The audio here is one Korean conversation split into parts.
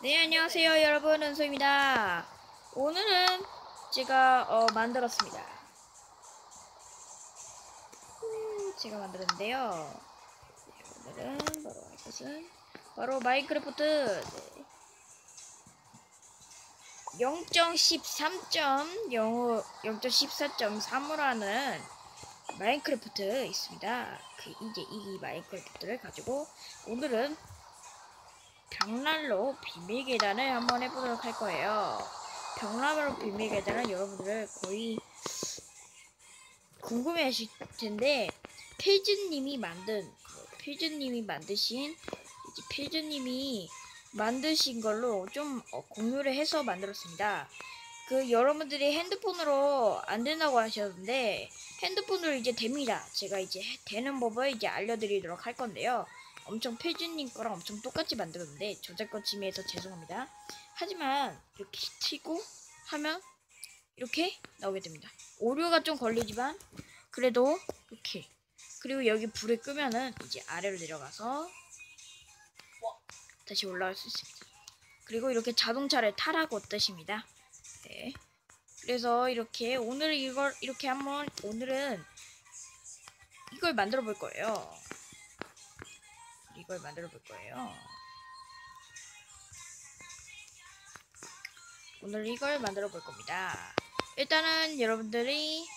네, 안녕하세요 여러분, 은소입니다. 오늘은 제가 만들었습니다. 제가 만들었는데요. 오늘은 바로 할 것은 바로 마인크래프트 0.13.3으로 하는 마인크래프트 있습니다. 이제 이 마인크래프트를 가지고 오늘은 벽난로 비밀 계단을 한번 해보도록 할 거예요. 벽난로 비밀 계단은 여러분들 거의 궁금해 하실 텐데, 필즈님이 만드신 걸로 좀 공유를 해서 만들었습니다. 여러분들이 핸드폰으로 안 된다고 하셨는데, 핸드폰으로 이제 됩니다. 제가 이제 되는 법을 이제 알려드리도록 할 건데요. 엄청 필즈님 거랑 엄청 똑같이 만들었는데 저작권 침해해서 죄송합니다. 하지만 이렇게 치고 하면 이렇게 나오게 됩니다. 오류가 좀 걸리지만 그래도 이렇게. 그리고 여기 불을 끄면은 이제 아래로 내려가서 다시 올라갈 수 있습니다. 그리고 이렇게 자동차를 타라고 뜻입니다. 네. 그래서 이렇게 오늘은 이걸 만들어 볼 거예요. 오늘 이걸 만들어 볼 겁니다. 일단은 여러분들이 이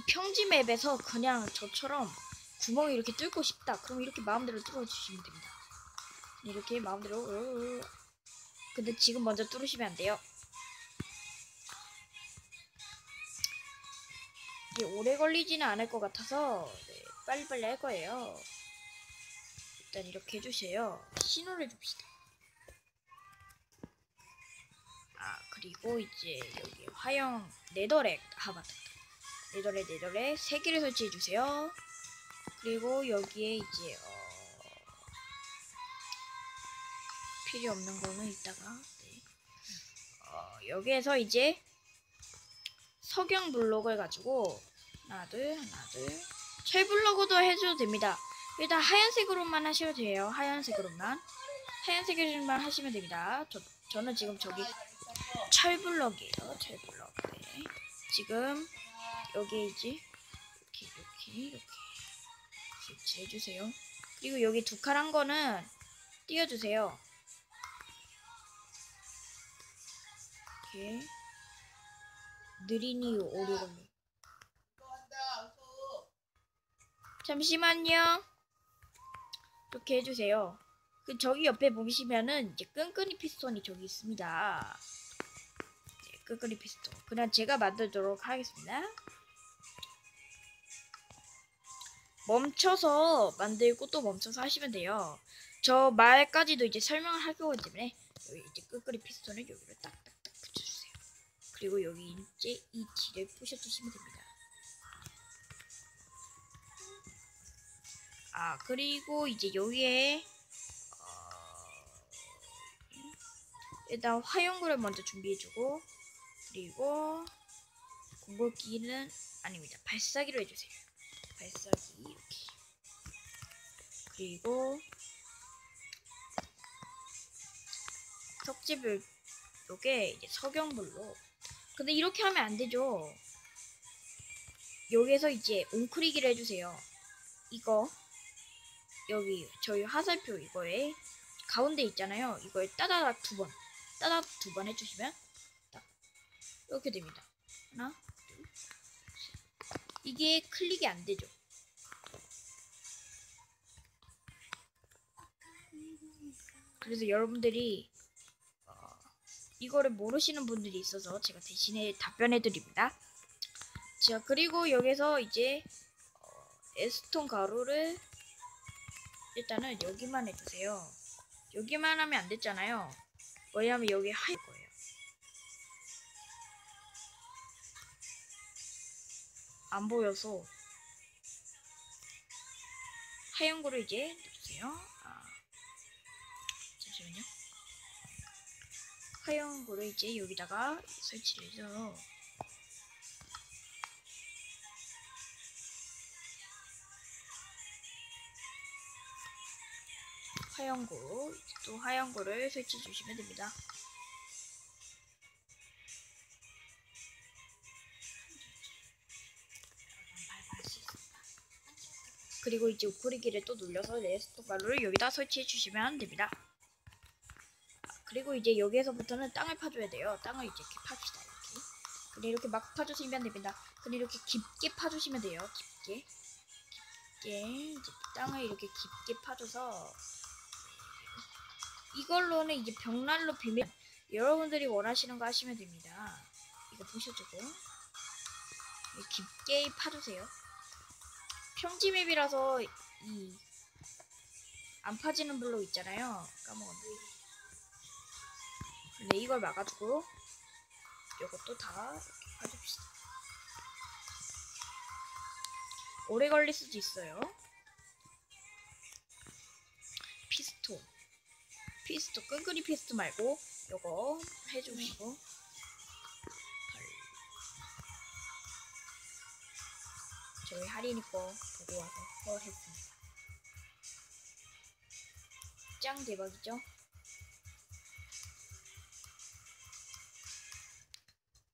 평지 맵에서 그냥 저처럼 구멍을 이렇게 뚫고 싶다. 그럼 이렇게 마음대로 뚫어주시면 됩니다. 이렇게 마음대로. 근데 지금 먼저 뚫으시면 안 돼요. 이게 오래 걸리지는 않을 것 같아서 빨리빨리 할 거예요. 일단 이렇게 해주세요. 신호를 줍시다. 그리고 이제 여기 화형 네더렉, 맞다. 네더렉 3개를 설치해주세요. 그리고 여기에 이제 필요 없는 거는 이따가 여기에서 이제 석영 블록을 가지고 하나 둘 철 블록으로 해줘도 됩니다. 일단 하얀색으로만 하셔도 돼요. 하얀색으로만 하시면 됩니다. 저는 지금 저기 철블럭이에요. 철블럭. 네. 지금 여기 이제 이렇게 설치해주세요. 그리고 여기 두 칸 한 거는 띄워주세요. 이렇게 느리니 오류 걸려. 잠시만요. 이렇게 해주세요. 저기 옆에 보시면은 이제 끈끈이 피스톤이 저기 있습니다. 네, 끈끈이 피스톤. 그냥 제가 만들도록 하겠습니다. 멈춰서 만들고 또 멈춰서 하시면 돼요. 저 말까지도 이제 설명을 할 거기 때문에 여기 이제 끈끈이 피스톤을 여기로 딱딱딱 붙여주세요. 그리고 여기 이제 이 뒤를 부셔주시면 됩니다. 그리고 이제 여기에 일단 화용구를 먼저 준비해주고, 그리고 공격기는 아닙니다. 발사기로 해주세요. 발사기 이렇게. 그리고 석재불 요게 이제 석영불로. 근데 이렇게 하면 안 되죠. 여기에서 이제 웅크리기를 해주세요. 이거 여기 저희 화살표 이거에 가운데 있잖아요. 이거에 따다닥 두 번 해주시면 딱 이렇게 됩니다. 하나, 둘, 셋. 이게 클릭이 안 되죠. 그래서 여러분들이 이거를 모르시는 분들이 있어서 제가 대신에 답변해 드립니다. 자, 그리고 여기서 이제 에스톤 가루를 일단은 여기만 해주세요. 여기만 하면 안 됐잖아요. 왜냐면 여기 하얘 거예요. 안 보여서 하얀 거를 이제 넣어주세요. 잠시만요. 하얀 거를 이제 여기다가 설치를 해서 하얀 또 하얀 거를 설치해 주시면 됩니다. 그리고 이제 우크리기를 또 눌려서 레스토 가루를 여기다 설치해 주시면 됩니다. 그리고 이제 여기에서부터는 땅을 파줘야 돼요. 땅을 이제 이렇게 팝시다. 이렇게. 근데 이렇게 막 파주시면 됩니다. 근데 이렇게 깊게 파주시면 돼요. 깊게 이제 땅을 이렇게 깊게 파줘서 이걸로는 이제 벽난로 비면 여러분들이 원하시는 거 하시면 됩니다. 이거 보셔주고 깊게 파주세요. 평지맵이라서 이 안 파지는 블록 있잖아요. 까먹었네. 근데 이걸 막아주고 이것도 다 이렇게 파줍시다. 오래 걸릴 수도 있어요. 피스톤 끈끈이 피스톤 말고 요거 해주시고 저희 할인이 거 보고 와서 했습니다. 짱 대박이죠?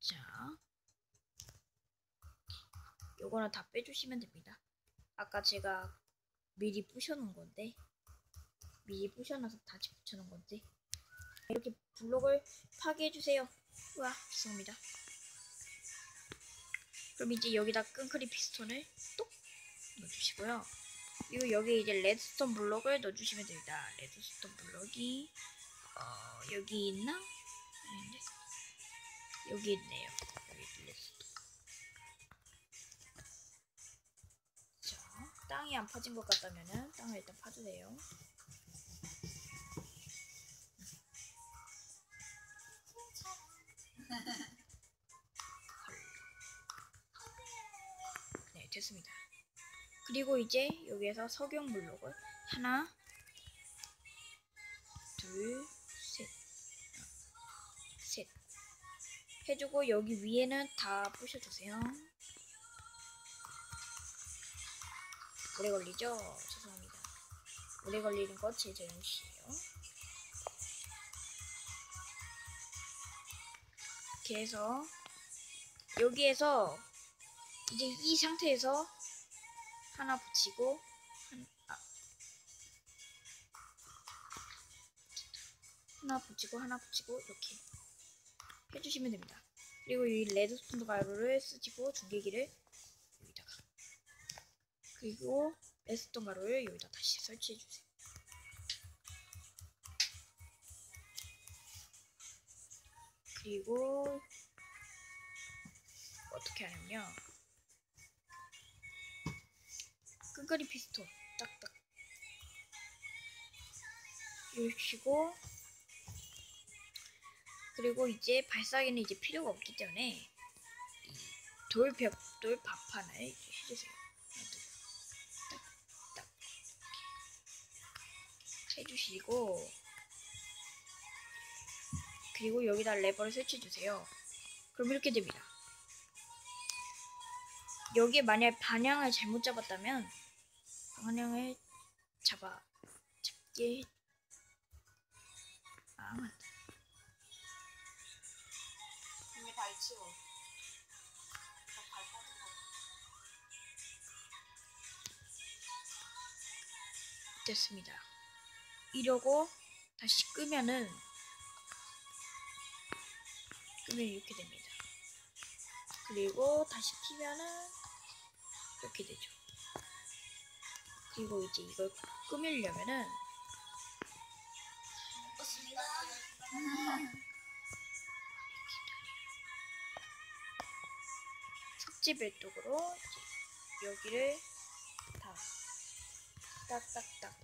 자, 요거는 다 빼주시면 됩니다. 아까 제가 미리 부셔놓은 건데 미리 부셔놔서 다시 붙여놓은 건데 이렇게 블록을 파괴해주세요. 우와, 죄송합니다. 그럼 이제 여기다 끈크리 피스톤을 똑 넣어주시고요. 그리고 여기 이제 레드스톤 블록을 넣어주시면 됩니다. 레드스톤 블록이 여기 있나? 아닌데 여기 있네요. 여기 레드스톤. 자, 땅이 안 파진 것 같다면은 땅을 일단 파주세요. 네, 됐습니다. 그리고 이제 여기에서 석영 블록을 하나, 둘, 셋 해주고 여기 위에는 다 부셔주세요. 오래 걸리죠? 죄송합니다. 오래 걸리는 거 제 잘못이에요. 이렇게 해서 여기에서 이제 이 상태에서 하나 붙이고 하나 붙이고 이렇게 해주시면 됩니다. 그리고 이 레드스톤 가루를 쓰시고 중계기를 여기다가 그리고 레드스톤 가루를 여기다 다시 설치해주세요. 그리고 어떻게 하냐면요, 끈끈이 피스톤 딱딱 이러시고 그리고 이제 발사기는 이제 필요가 없기 때문에 이 돌 밥판을 이제 해주세요. 딱딱 해주시고 그리고 여기다 레버를 설치해주세요. 그럼 이렇게 됩니다. 여기에 만약 방향을 잘못 잡았다면 방향을 잡게 맞다. 이미 다 치워. 됐습니다. 이러고 다시 끄면은 이렇게 됩니다. 그리고 다시 키면은 이렇게 되죠. 그리고 이제 이걸 끄밀려면은 석지별독으로 이제 여기를 다 딱딱딱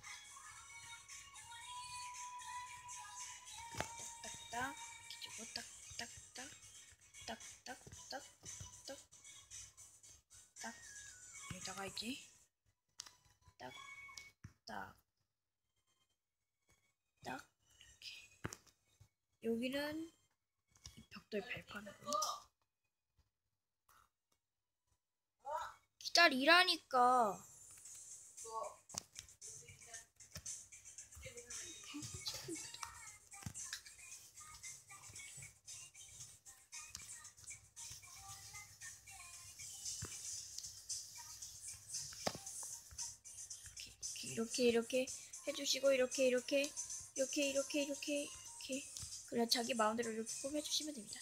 기주고 딱딱딱 여기다가 이제 딱딱 이렇게 여기는 벽돌 발판으로 기다리라니까. 이렇게 해주시고 이렇게 그래 자기 마음대로 이렇게 꾸며주시면 됩니다.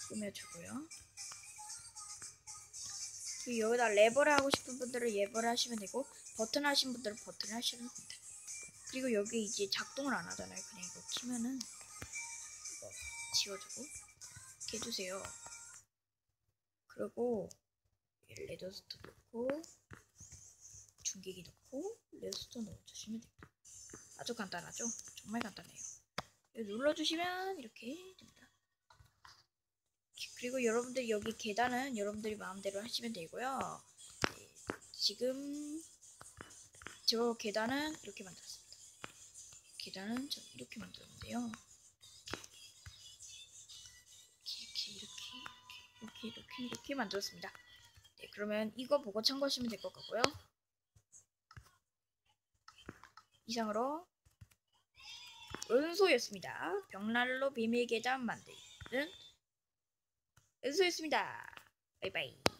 꾸며주고요. 그리고 여기다 레버를 하고 싶은 분들은 레버를 하시면 되고 버튼 하신 분들은 버튼을 하시면 됩니다. 그리고 여기 이제 작동을 안 하잖아요. 그냥 이거 키면은 이거 지워주고 이렇게 해주세요. 그리고 레드스톤 넣고 중계기 넣고 레드스톤 넣어주시면 됩니다. 아주 간단하죠? 정말 간단해요. 눌러주시면 이렇게 됩니다. 그리고 여러분들 여기 계단은 여러분들이 마음대로 하시면 되고요. 네, 지금 저 계단은 이렇게 만들었습니다. 계단은 저 이렇게 만들었는데요. 이렇게 만들었습니다. 네, 그러면 이거 보고 참고하시면 될 것 같고요. 이상으로 은소였습니다. 벽난로 비밀 계단 만들기는 은소였습니다. 바이바이.